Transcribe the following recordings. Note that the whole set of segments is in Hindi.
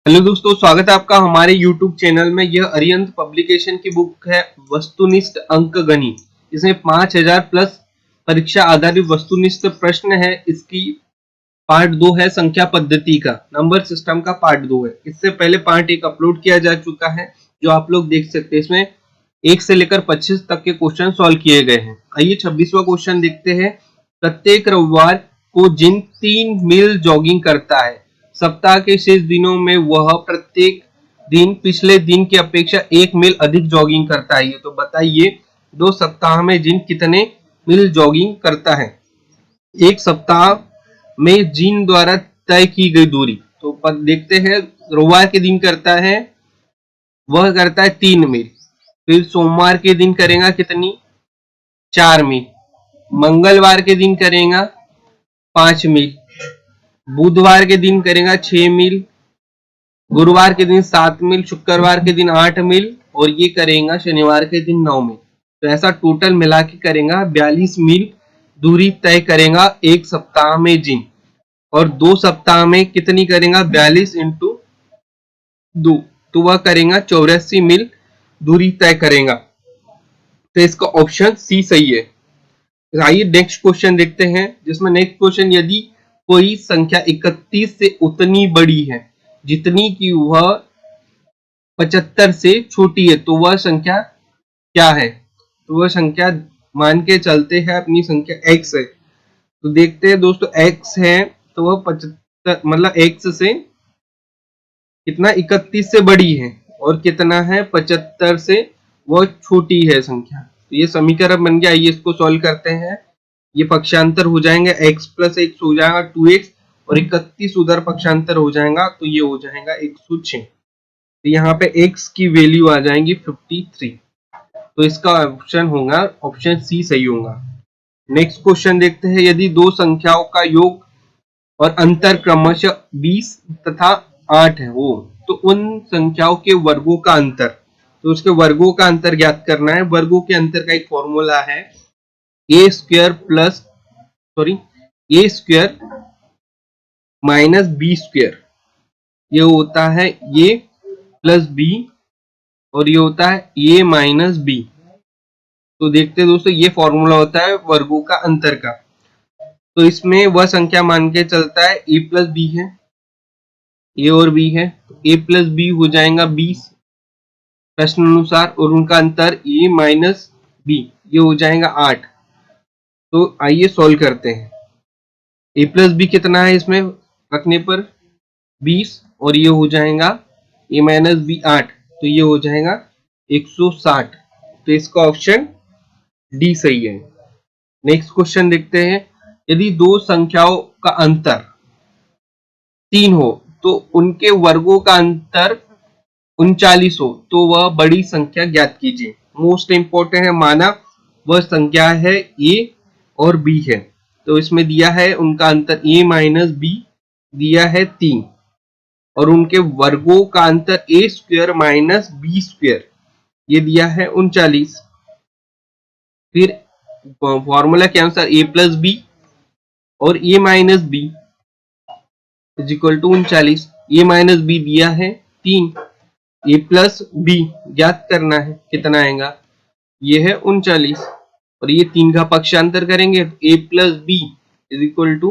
हेलो दोस्तों, स्वागत है आपका हमारे YouTube चैनल में। यह अरिहंत पब्लिकेशन की बुक है वस्तुनिष्ठ अंकगणित। इसमें 5000 प्लस परीक्षा आधारित वस्तुनिष्ठ प्रश्न है। इसकी पार्ट 2 है, संख्या पद्धति का नंबर सिस्टम का पार्ट 2 है। इससे पहले पार्ट 1 अपलोड किया जा चुका है जो आप लोग देख सकते हैं। इसमें 1 से लेकर 25 तक के क्वेश्चन सॉल्व किए गए हैं। आइए 26वां क्वेश्चन देखते हैं। प्रत्येक रविवार को जिन 3 मील जॉगिंग करता है, सप्ताह के शेष दिनों में वह प्रत्येक दिन पिछले दिन की अपेक्षा 1 मील अधिक जॉगिंग करता है। तो बताइए 2 सप्ताह में जिन कितने मील जॉगिंग करता है। एक सप्ताह में जिन द्वारा तय की गई दूरी, तो देखते हैं। रविवार के दिन करता है, वह करता है 3 मील। फिर सोमवार के दिन करेगा कितनी, 4 मील। मंगलवार के दिन करेगा 5 मील। बुधवार के दिन करेगा 6 मील। गुरुवार के दिन 7 मील। शुक्रवार के दिन 8 मील और ये करेगा शनिवार के दिन 9 मील। तो ऐसा टोटल मिला के करेगा 42 मील दूरी तय करेगा एक सप्ताह में जिन। और 2 सप्ताह में कितनी करेगा, 42 इंटू 2, तो वह करेगा 84 मील दूरी तय करेगा। तो इसका ऑप्शन सी सही है। आइए नेक्स्ट क्वेश्चन देखते हैं, जिसमें नेक्स्ट क्वेश्चन, यदि कोई संख्या 31 से उतनी बड़ी है जितनी कि वह 75 से छोटी है, तो वह संख्या क्या है। तो वह संख्या मान के चलते हैं अपनी संख्या x है। तो देखते हैं दोस्तों, x है तो वह 75 मतलब x से कितना 31 से बड़ी है और कितना है 75 से वह छोटी है संख्या। तो ये समीकरण बन गया। ये इसको सॉल्व करते हैं। ये पक्षांतर हो जाएंगे, x प्लस x हो जाएगा 2x और 31 उधर पक्षांतर हो जाएगा तो ये हो जाएगा 106। तो यहाँ पे x की वैल्यू आ जाएंगी 53। तो इसका ऑप्शन होगा ऑप्शन सी सही होगा। नेक्स्ट क्वेश्चन देखते हैं। यदि दो संख्याओं का योग और अंतर क्रमशः 20 तथा 8 है हो, तो उन संख्याओं के वर्गों का अंतर, तो उसके वर्गों का अंतर ज्ञात करना है। वर्गों के अंतर का एक फॉर्मूला है, ए स्क्वायर प्लस ए स्क्वायर माइनस बी स्क्वायर। ये होता है ए प्लस बी और ये होता है ए माइनस बी। तो देखते हैं दोस्तों, ये फॉर्मूला होता है वर्गों का अंतर का। तो इसमें वह संख्या मान के चलता है ए प्लस बी है, ए और बी है, तो ए प्लस बी हो जाएगा 20 प्रश्न अनुसार, और उनका अंतर ए माइनस बी ये हो जाएगा 8। तो आइए सॉल्व करते हैं। ए प्लस बी कितना है इसमें रखने पर 20 और ये हो जाएगा ए माइनस बी 8, तो ये हो जाएगा 160। तो इसका ऑप्शन डी सही है। नेक्स्ट क्वेश्चन देखते हैं। यदि दो संख्याओं का अंतर 3 हो तो उनके वर्गों का अंतर 39 हो, तो वह बड़ी संख्या ज्ञात कीजिए। मोस्ट इंपोर्टेंट है, माना वह संख्या है ए और बी है। तो इसमें दिया है उनका अंतर ए माइनस बी दिया है 3 और उनके वर्गों का अंतर ए स्क्वायर माइनस बी स्क्वायर ये दिया है 39। फिर फॉर्मूला के अनुसार ए प्लस बी और a minus B is equal to 39। A minus b दिया है 3, ए प्लस बी ज्ञात करना है कितना आएगा, ये है 39 और ये 3 का पक्षांतर करेंगे a plus B is equal to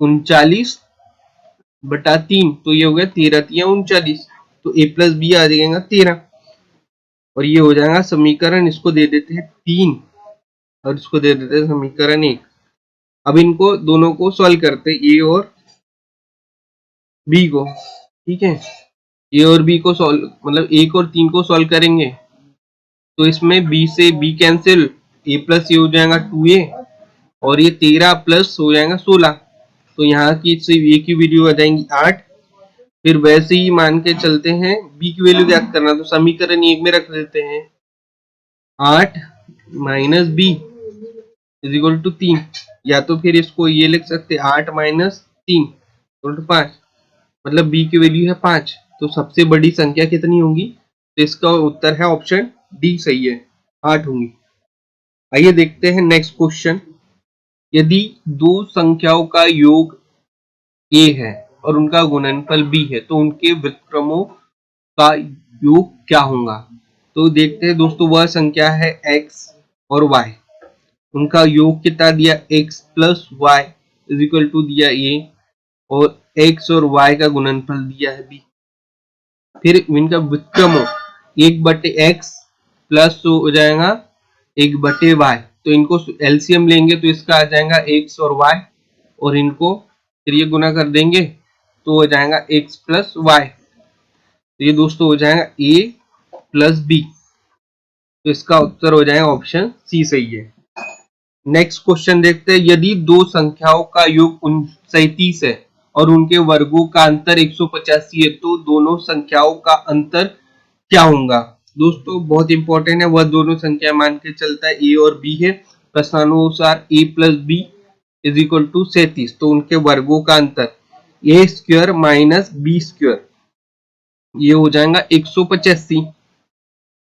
39 बटा 3, तो ये हो गया 13 या 39। तो ए प्लस बी आ जाएगा 13 और ये हो जाएगा समीकरण। इसको दे देते हैं 3 और इसको दे देते हैं समीकरण 1। अब इनको दोनों को सॉल्व करते हैं, ए और बी को। ठीक है, ए और बी को सॉल्व मतलब 1 और 3 को सॉल्व करेंगे तो इसमें b से b कैंसिल, a प्लस ये हो जाएगा 2a और ये 13 प्लस हो जाएगा 16। तो यहाँ की a की वैल्यू आ जाएंगी 8। फिर वैसे ही मान के चलते हैं b की वैल्यू ज्ञात करना, तो समीकरण 1 में रख देते हैं 8 minus B is equal to 3, या तो फिर इसको ये लिख सकते 8 माइनस 3 इक्वल टू 5, मतलब b की वैल्यू है 5। तो सबसे बड़ी संख्या कितनी होगी, तो इसका उत्तर है ऑप्शन डी सही है, 8 होंगी। आइए देखते हैं नेक्स्ट क्वेश्चन। यदि दो संख्याओं का योग a है और उनका गुणनफल b है, तो उनके व्युत्क्रमों का योग क्या होगा? तो देखते हैं दोस्तों, वह संख्या है x और y, उनका योग कितना दिया, x plus Y is equal to दिया a, और x और y का गुणनफल दिया है b। फिर इनका व्युत्क्रमों 1/x प्लस हो जाएगा 1/y, तो इनको एलसीएम लेंगे तो इसका आ जाएगा x और y, और इनको फिर ये गुना कर देंगे तो हो जाएगा x प्लस वाई। तो ये दोस्तों हो जाएगा a प्लस b, तो इसका उत्तर हो जाएगा ऑप्शन सी सही है। नेक्स्ट क्वेश्चन देखते हैं, यदि दो संख्याओं का योग 37 है और उनके वर्गों का अंतर 185 है तो दोनों संख्याओं का अंतर क्या होगा? दोस्तों बहुत इंपॉर्टेंट है, वह दोनों संख्या मान के चलता है a और b है, प्रश्नानुसार a plus b is equal to 37, तो उनके वर्गों का अंतर a square minus b square, ये हो जाएगा 185।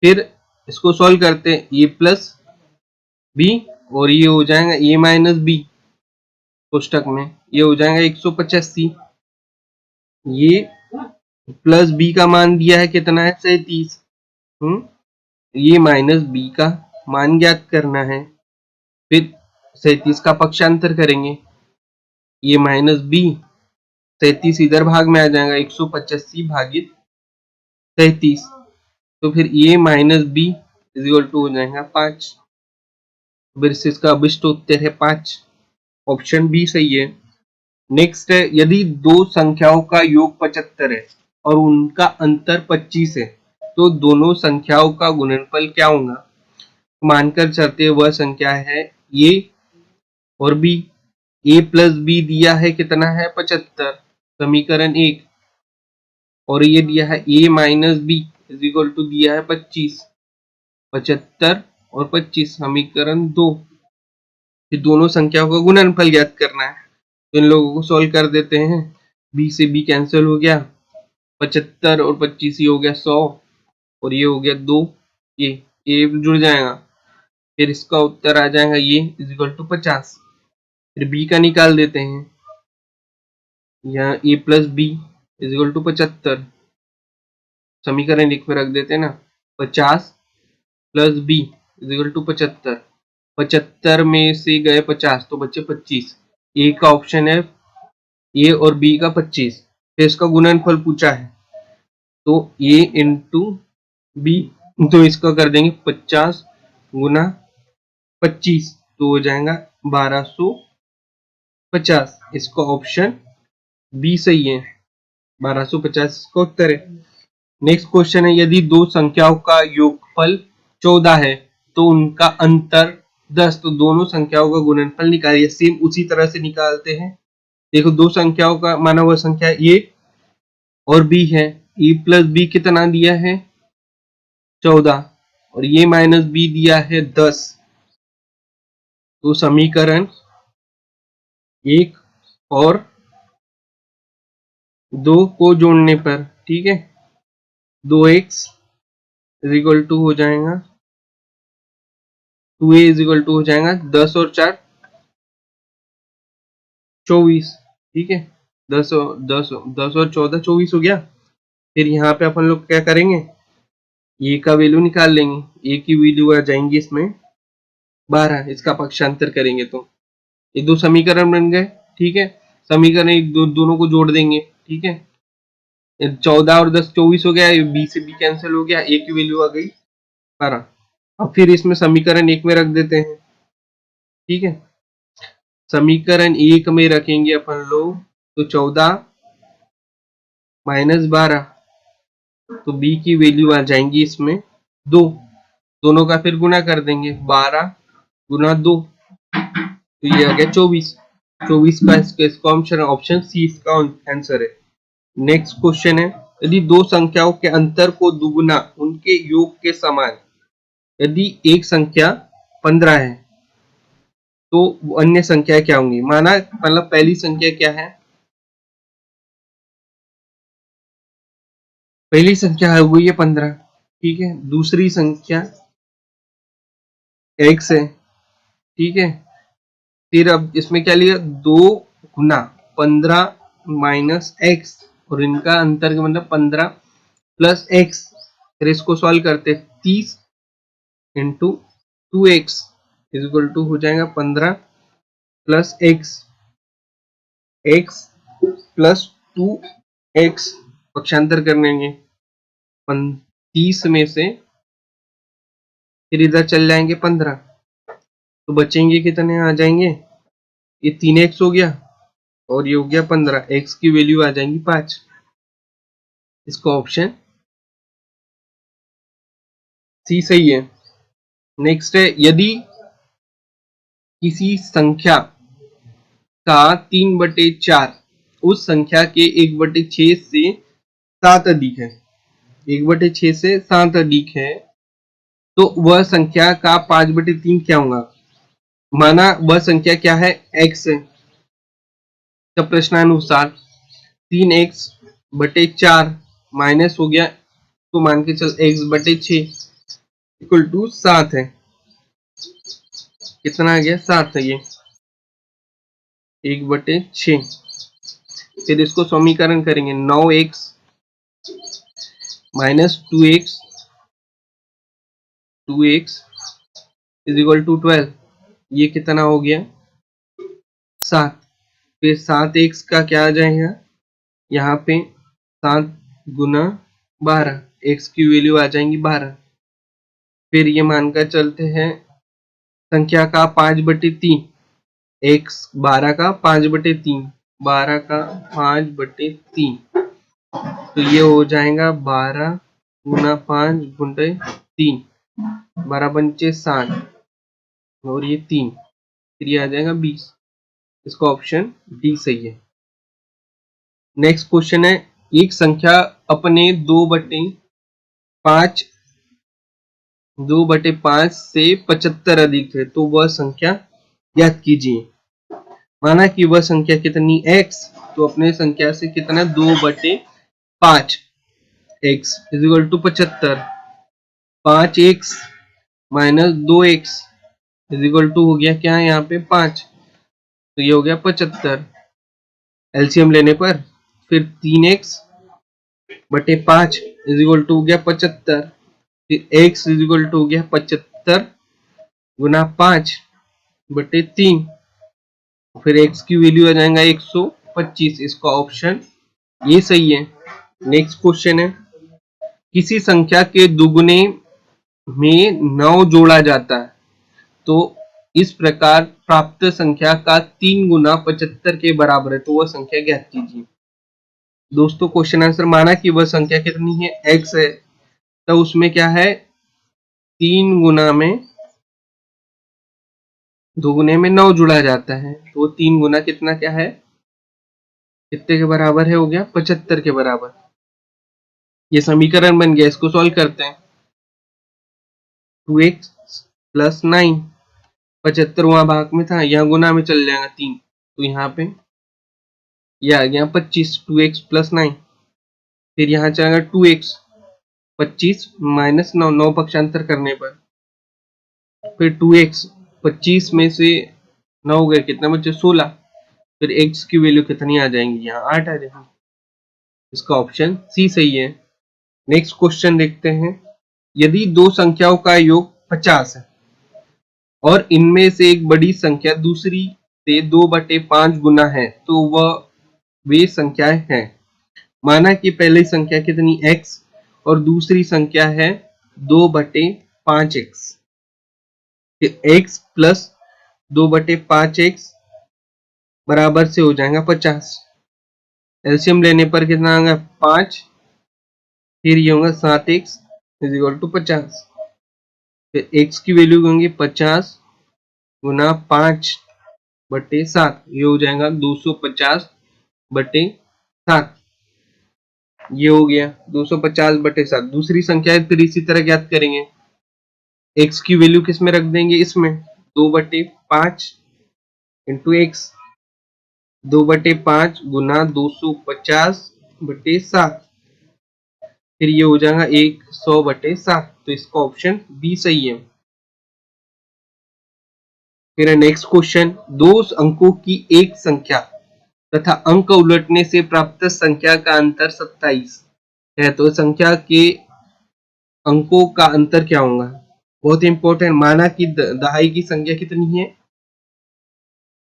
फिर इसको सॉल्व करते हैं, a प्लस b और ये हो जाएगा a माइनस b, कोष्टक में ये हो जाएगा 185, ये प्लस b का मान दिया है कितना है 37, ये माइनस b का मान ज्ञात करना है। फिर 37 का पक्षांतर करेंगे, ये माइनस b, 37 इधर भाग में आ जाएगा 185 भागित 37, तो फिर ये minus b is equal to हो जाएगा 5। फिर इसका अभिष्ट उत्तर है 5, ऑप्शन बी सही है। नेक्स्ट है, यदि दो संख्याओं का योग 75 है और उनका अंतर 25 है तो दोनों संख्याओं का गुणनफल क्या होगा? मानकर चलते वह संख्या है a और b, a प्लस b दिया है कितना है 75, समीकरण 1, और ये दिया है a minus b is equal to दिया है 25, 75 और 25 समीकरण 2। फिर दोनों संख्याओं का गुणनफल ज्ञात करना है, तो इन लोगों को सॉल्व कर देते हैं, b से b कैंसिल हो गया, 75 और 25 ही हो गया 100, और ये हो गया 2, ये जुड़ जाएगा, फिर इसका उत्तर आ जाएगा ये इज इक्वल टू 50। फिर b का निकाल देते हैं, यहाँ a plus B is equal to 75, समीकरण 1 में रख देते हैं ना, 50 plus b is equal to 75, 75 में से गए 50 तो बचे 25, ए का ऑप्शन है ए और बी का 25। फिर इसका गुणनफल पूछा है, तो ए इंटू बी, तो इसका कर देंगे 50 गुना 25, तो हो जाएगा 1250, इसका ऑप्शन बी सही है, 1250 इसका उत्तर है। नेक्स्ट क्वेश्चन है, यदि दो संख्याओं का योगफल 14 है तो उनका अंतर 10, तो दोनों संख्याओं का गुणनफल निकालिए। सेम उसी तरह से निकालते हैं, देखो दो संख्याओं का माना हुआ संख्या a और b है, a प्लस b कितना दिया है 14, और ये माइनस b दिया है 10, तो समीकरण 1 और 2 को जोड़ने पर, ठीक है, 2x इज इक्वल टू हो जाएगा 2a इज इक्वल टू हो जाएगा 10 और 4 24, ठीक है, 10 और 14 24 हो गया। फिर यहाँ पे अपन लोग क्या करेंगे, ए का वैल्यू निकाल लेंगे, ए की वैल्यू आ जाएंगी इसमें 12, इसका पक्षांतर करेंगे तो ये दो समीकरण बन गए, ठीक है, समीकरण एक दोनों को जोड़ देंगे, ठीक है, 14 और 10 24 हो गया, बी से बी कैंसिल हो गया, ए की वैल्यू आ गई 12। अब फिर इसमें समीकरण 1 में रख देते हैं, ठीक है, समीकरण 1 में रखेंगे अपन लोग तो 14 माइनस 12, तो b की वैल्यू आ जाएंगी इसमें 2, दोनों का फिर गुना कर देंगे, 12 गुना 2, तो ये आ गया 24, 24 का इसका ऑप्शन सी इसका आंसर है। नेक्स्ट क्वेश्चन है, यदि दो संख्याओं के अंतर को दुगुना उनके योग के समान, यदि एक संख्या 15 है तो अन्य संख्या क्या होंगी? माना मतलब पहली संख्या क्या है, पहली संख्या हो गई है 15, ठीक है, दूसरी संख्या x है, ठीक है, फिर अब इसमें क्या लिया 2 गुना 15 माइनस एक्स और इनका अंतर का मतलब 15 प्लस एक्स। फिर इसको सॉल्व करते 30 into 2x is equal to हो जाएगा 15 plus x, x plus 2x पक्षांतर कर लेंगे 30 में से, फिर इधर चल जाएंगे 15 तो बचेंगे कितने आ जाएंगे, ये 3x हो गया और ये हो गया 15, x की वैल्यू आ जाएंगी 5। इसका ऑप्शन सी सही है। नेक्स्ट है, यदि किसी संख्या का 3/4 उस संख्या के 1/6 से 7 अधिक है, 1/6 से 7 अधिक है, तो वह संख्या का 5/3 क्या होगा। माना वह संख्या क्या है, x है। तब प्रश्नानुसार 3x/4 माइनस हो गया तो मान के चल x/6 इक्वल टू 7 है। कितना आ गया, 7 है ये 1/6। फिर इसको समीकरण करेंगे 9x minus 2x is equal to 12, ये कितना हो गया 7। फिर 7x का क्या आ जाएगा, यहाँ पे 7 गुना 12, x की वैल्यू आ जाएंगी 12। फिर ये मानकर चलते हैं संख्या का 5/3, x 12 का 5/3, 12 का 5/3, तो ये हो जाएगा 12 गुना 5/3, 12 पंचे 60 और ये 3, फिर ये आ जाएगा 20। इसका ऑप्शन डी सही है। नेक्स्ट क्वेश्चन है, एक संख्या अपने 2/5 से 75 अधिक है, तो वह संख्या ज्ञात कीजिए। माना कि वह संख्या कितनी x, तो अपने संख्या से कितना 2/5 x is equal to 75, 5x minus 2x is equal to हो गया क्या है यहाँ पे 5, तो ये हो गया 75। एलसीएम लेने पर फिर 3x/5 इज इक्वल टू हो गया 75, फिर x इज इक्वल टू हो गया 75 गुना 5/3, फिर x की वैल्यू आ जाएगा 125। इसका ऑप्शन ये सही है। नेक्स्ट क्वेश्चन है, किसी संख्या के दुगुने में 9 जोड़ा जाता है, तो इस प्रकार प्राप्त संख्या का 3 गुना 75 के बराबर है, तो वह संख्या ज्ञात कीजिए। दोस्तों क्वेश्चन आंसर, माना कि वह संख्या कितनी है x है, तो उसमें क्या है 3 गुना में दुगुने में 9 जुड़ा जाता है, तो 3 गुना कितना क्या है, कितने के बराबर है, हो गया 75 के बराबर। ये समीकरण बन गया, इसको सॉल्व करते हैं 2x प्लस 9, 75 वहां भाग में था, यहाँ गुना में चल जाएगा 3, तो यहाँ पे ये आ गया 25, 2x प्लस 9। फिर यहाँ चलेगा 2x 25 माइनस 9, 9 पक्षांतर करने पर, फिर 2x 25 में से 9 गए कितना बचे 16, फिर x की वैल्यू कितनी आ जाएंगी, यहाँ 8 आ जाएगी। इसका ऑप्शन सी सही है। नेक्स्ट क्वेश्चन देखते हैं, यदि दो संख्याओं का योग 50 है और इनमें से एक बड़ी संख्या दूसरी से 2/5 गुना है, तो वह वे संख्याएं हैं। माना कि पहली संख्या कितनी x और दूसरी संख्या है 2/5x, x प्लस 2/5x बराबर से हो जाएगा 50। एलसीएम लेने पर कितना आएगा 5, फिर ये होगा 7x इज इक्वल टू 50, फिर x की वैल्यू होंगी 50 गुना 5/7, ये हो जाएगा 250/7, ये हो गया 250/7। दूसरी संख्या फिर इसी तरह ज्ञात करेंगे, x की वैल्यू किस में रख देंगे, इसमें 2/5 इंटू एक्स, 2/5 गुना 250/7, फिर ये हो जाएगा 100/7, तो इसका ऑप्शन बी सही है। फिर नेक्स्ट क्वेश्चन, दो अंकों की एक संख्या तथा अंक उलटने से प्राप्त संख्या का अंतर 27 है, तो संख्या के अंकों का अंतर क्या होगा? बहुत इंपॉर्टेंट। माना कि दहाई की संख्या कितनी है?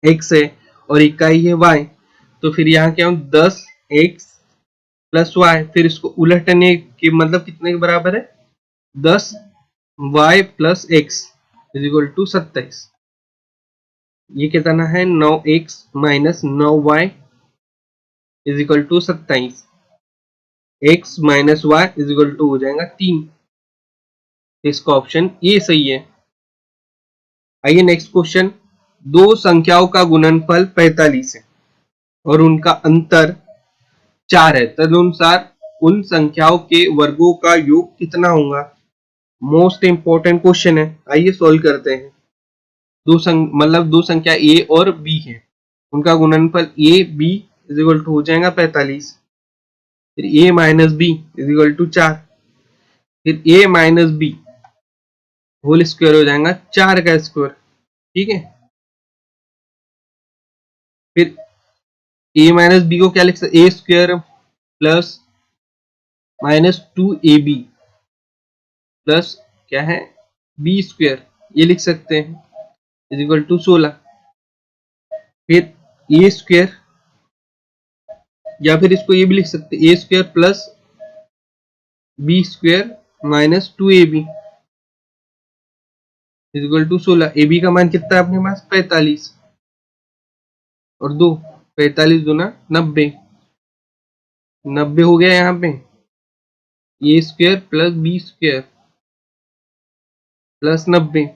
x है और इकाई है y, तो फिर यहाँ क्या हो? 10x प्लस y, फिर इसको उलटने के मतलब कितने के बराबर है? 10y plus x is equal to 27। ये कितना है? 9x minus 9y is equal to 27। x minus y is equal to हो जाएगा 3। इसका ऑप्शन ए सही है। आइए नेक्स्ट क्वेश्चन। दो संख्याओं का गुणनफल 45 है और उनका अंतर 4 है, तदनुसार उन संख्याओं के वर्गों का योग कितना होगा? मोस्ट इंपॉर्टेंट क्वेश्चन है। आइए सॉल्व करते हैं। मतलब दो संख्या a और b है, उनका गुणनफल a b is equal to हो जाएगा 45। फिर a minus B is equal to 4, फिर a minus B whole square हो जाएगा 4 का स्क्वायर। ठीक है, फिर a माइनस बी को क्या लिख सकते? A square plus minus 2ab plus क्या है? बी स्क्वायर, ये लिख सकते हैं, इज इक्वल टू 16। फिर ए स्क्वायर, या फिर इसको ये भी लिख सकते हैं, a square plus b square minus 2ab is equal to 16। A b का मान कितना है अपने पास? 45 और 2, 45 दूना 90, 90 हो गया यहाँ पे। A square plus b square plus 90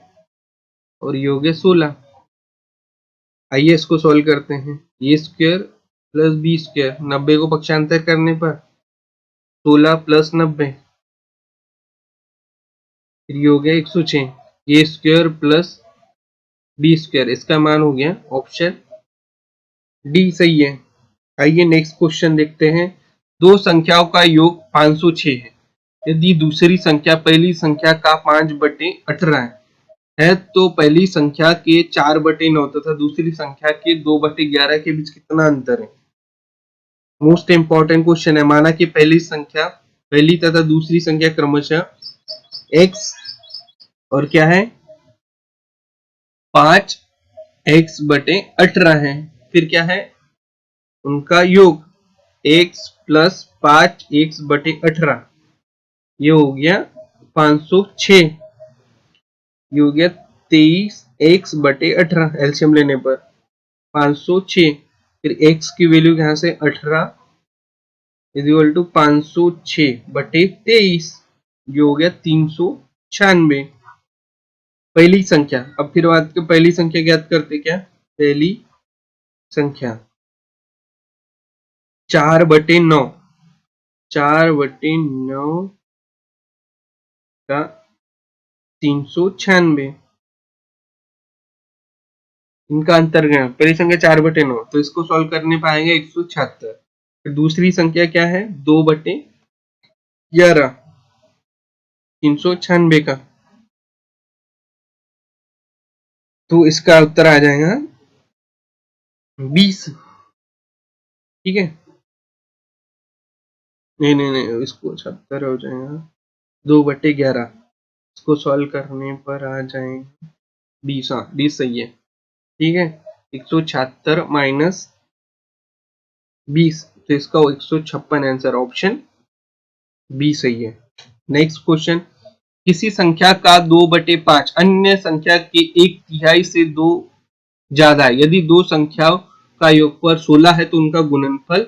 और ये हो गया 16। आइए इसको सॉल्व करते हैं। A square plus b square, 90 को पक्षांतर करने पर 16 प्लस 90, फिर ये हो गया 106। ए स्क्वायर प्लस बी स्क्वायर, इसका मान हो गया ऑप्शन डी सही है। आइए नेक्स्ट क्वेश्चन देखते हैं। दो संख्याओं का योग 506 है। यदि दूसरी संख्या पहली संख्या का 5/18 है तो पहली संख्या के 4/9 तथा दूसरी संख्या के 2/11 के बीच कितना अंतर है? मोस्ट इंपॉर्टेंट क्वेश्चन है। माना कि पहली तथा दूसरी संख्या क्रमशः x और क्या है? 5x/18 है। फिर क्या है? उनका योग x प्लस 5x/18, ये हो गया 506। ये हो गया 23x/18 एलसीएम लेने पर 506। फिर x की वैल्यू यहां से 18 इज इक्वल टू 506/23, ये हो गया 396। पहली संख्या, अब फिर बात के पहली संख्या ज्ञात करते। क्या पहली संख्या? 4/9, 4/9 का 396, इनका अंतर क्या? पहली संख्या 4/9, तो इसको सॉल्व करने पाएंगे 176। फिर दूसरी संख्या क्या है? 2/11, 396 का, तो इसका उत्तर आ जाएगा 20। ठीक है, नहीं, इसको 76 हो जाएगा 2/11, इसको सॉल्व करने पर आ जाएगा 20। हाँ 20 सही है। ठीक है, 176 माइनस 20, तो इसका 156 आंसर ऑप्शन बी सही है। Next question. किसी संख्या का 2/5 अन्य संख्या के 1/3 से 2 ज्यादा है। यदि दो संख्याओं का योगफल 16 है तो उनका गुणनफल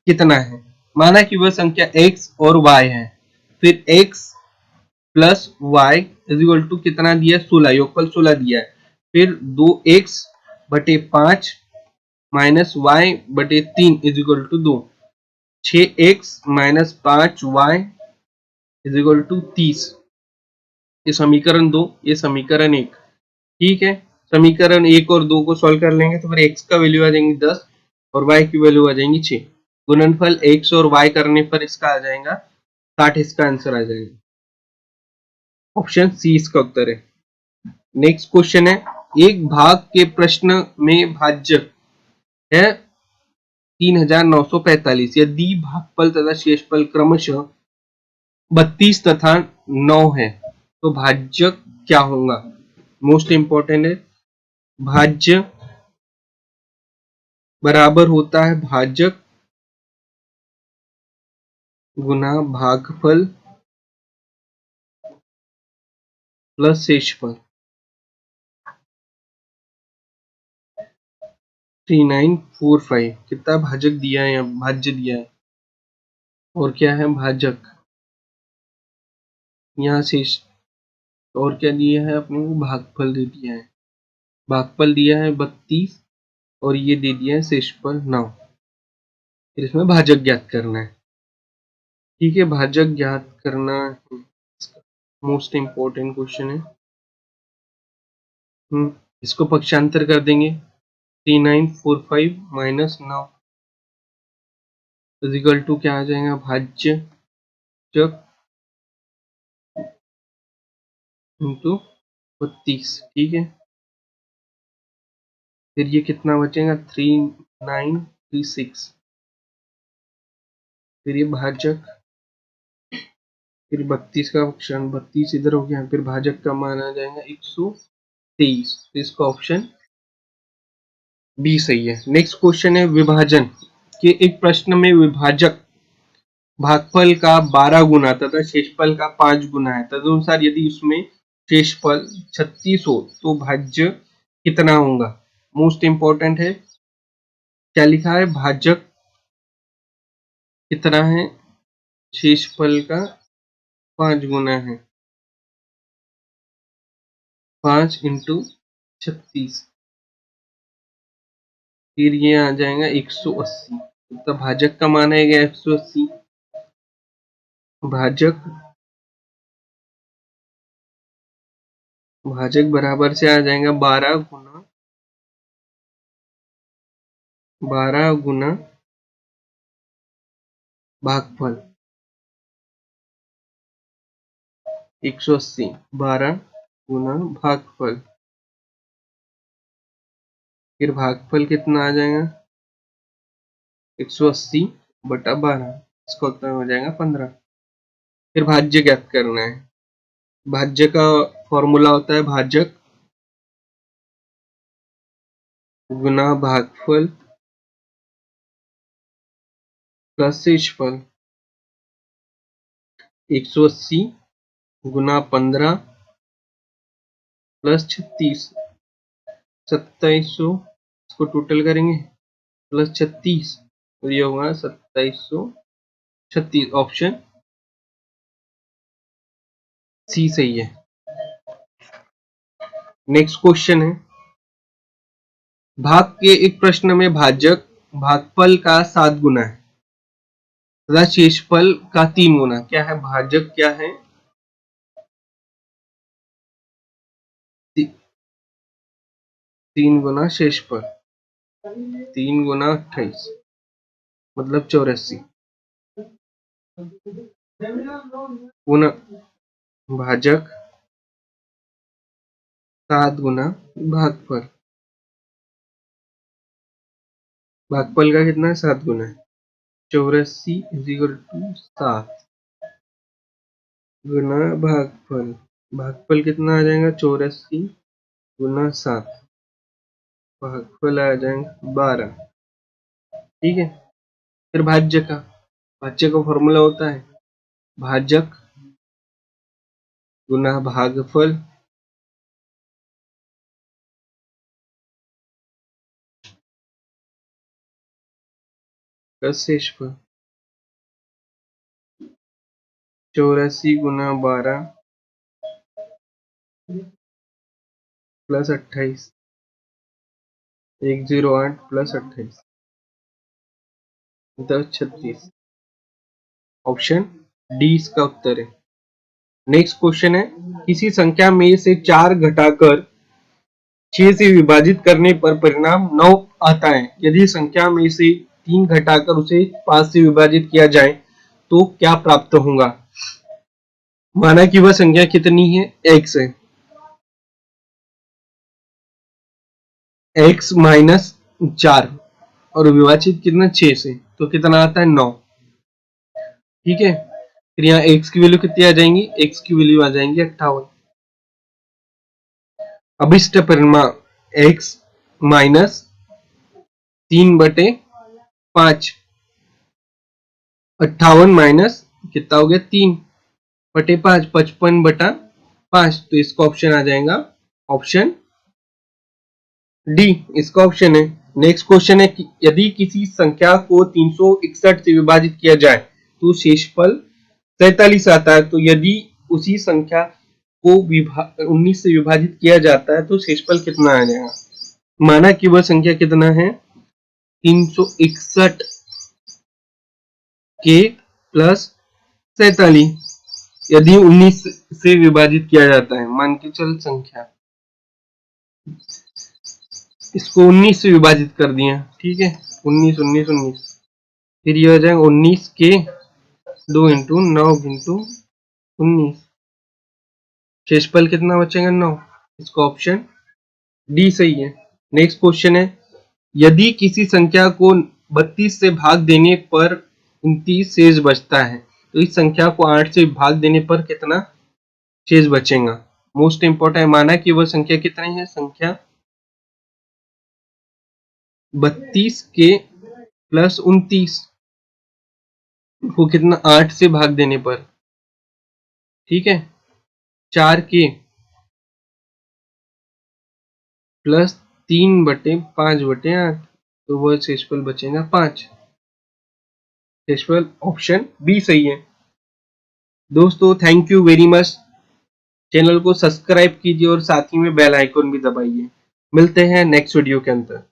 कितना है? माना कि वह संख्या x और y है, फिर x plus y is equal to कितना दिया? 16, योगफल 16 दिया है। फिर 2x/5 minus y/3 is equal to 2, 6x minus 5y is equal to 30। ये समीकरण 2, ये समीकरण 1। ठीक है, समीकरण 1 और 2 को सॉल्व कर लेंगे तो फिर x का वैल्यू आ जाएंगी 10 और y की वैल्यू आ जाएंगी 6। गुणनफल x और y करने पर इसका आ जाएगा 60, इसका आंसर आ जाएगा ऑप्शन सी, इसका उत्तर है। नेक्स्ट क्वेश्चन है। एक भाग के प्रश्न में भाज्य है 3945। यदि भागफल तथा शेषफल क्रमशः 32 तथा 9 है तो भाज्य क्या होगा? मोस्ट इंपॉर्टेंट है। भाज्य बराबर होता है भाजक गुना भागफल प्लस शेषफल। 3945 कितना भाजक दिया है, भाज्य दिया है, और क्या है भाजक, यहाँ शेष, और क्या दिया है अपने को, भागफल दे दिया है। भागफल दिया है 32 और ये दे दिया है शेषफल 9। फिर इसमें भाजक ज्ञात करना है। ठीक है, भाजक ज्ञात करना मोस्ट इंपॉर्टेंट क्वेश्चन है। इसको पक्षांतर कर देंगे। 3945 माइनस 9 इक्वल टू क्या आ जाएगा, भाज्य जब इंटू 32। ठीक है, फिर ये कितना बचेगा 3936। फिर ये भाजक, फिर 32 का ऑप्शन 32 इधर हो गया, फिर भाजक का मान आ जाएगा 123। इसका ऑप्शन बी सही है। नेक्स्ट क्वेश्चन है विभाजन के एक प्रश्न में विभाजक भागफल का 12 गुना तथा शेषफल का 5 गुना है, तदनुसार यदि उसमें शेषफल 36 हो तो भाज्य कितना होगा? मोस्ट इंपॉर्टेंट है। क्या लिखा है, भाजक कितना है, शेषफल का 5 गुना है, 5 इंटू 36, फिर ये आ जाएगा 180। तो भाजक का मान आएगा 180। भाजक भाजक बराबर से आ जाएगा 12 गुना भागफल 180, 12 गुना भागफल, फिर भागफल कितना आ जाएगा 180 बटा 12, इसका उत्तर हो जाएगा 15। फिर भाज्य ज्ञात करना है। भाज्य का फॉर्मूला होता है भाजक गुना भागफल प्लस शेषफल। 180 गुना 15 प्लस 36, 2700, इसको टोटल करेंगे प्लस 36 तो ये होगा 2736। ऑप्शन सी सही है। नेक्स्ट क्वेश्चन है भाग के एक प्रश्न में भाजक भागफल का 7 गुना है तथा शेषफल का 3 गुना। क्या है भाजक, क्या है 3 गुना शेषफल, 3 गुना 28 मतलब 84 गुना भाजक 7 गुना भागफल। भागफल का कितना है 7 गुना है, 84 इक्वल टू 7 गुना भागफल। भागफल कितना आ जाएगा 84 गुना 7, भागफल आ जाएगा 12। ठीक है, फिर भाज्य का फॉर्मूला होता है भाजक गुना भागफल प्लस शेषफल। 84 गुना 12 प्लस 28, 108 प्लस 28 मतलब 36। ऑप्शन डी इसका उत्तर है। नेक्स्ट क्वेश्चन है किसी संख्या में से 4 घटाकर 6 से विभाजित करने पर परिणाम 9 आता है। यदि संख्या में से 3 घटाकर उसे 5 से विभाजित किया जाए तो क्या प्राप्त होगा? माना कि वह संख्या कितनी है, x है, x माइनस 4 और विभाजित कितना 6 से, तो कितना आता है 9। ठीक है, फिर यहाँ x की वैल्यू कितनी आ जाएंगी, x की वैल्यू आ जाएंगी 58। अभिष्ट परिमाण x माइनस 3/5, 58 माइनस कितना हो गया 3/5, 55/5, तो इसका ऑप्शन आ जाएगा ऑप्शन डी, इसका ऑप्शन है। नेक्स्ट क्वेश्चन है कि यदि किसी संख्या को 361 से विभाजित किया जाए तो शेषफल 47 आता है, तो यदि उसी संख्या को 19 से विभाजित किया जाता है तो शेषफल कितना आ जाएगा। माना कि वह संख्या कितना है 361 के प्लस 47, यदि 19 से विभाजित किया जाता है, मान के चल संख्या इसको 19 से विभाजित कर दिया, ठीक है, 19 19 19, फिर ये हो जाएगा 19 के 2 इंटू 9 इंटू 19, शेषफल कितना बचेगा 9, इसका ऑप्शन डी सही है। नेक्स्ट क्वेश्चन है यदि किसी संख्या को 32 से भाग देने पर 29 शेष बचता है तो इस संख्या को 8 से भाग देने पर कितना शेष बचेगा। मोस्ट इंपोर्टेंट, माना कि वह संख्या कितनी है, संख्या 32 के प्लस 29 को कितना 8 से भाग देने पर, ठीक है, 4 के प्लस 3/5/8, तो वह शेषफल बचेगा 5। शेषफल ऑप्शन बी सही है। दोस्तों thank you very much, channel को सब्सक्राइब कीजिए और साथ ही में बेल आइकन भी दबाइए। मिलते हैं नेक्स्ट वीडियो के अंदर।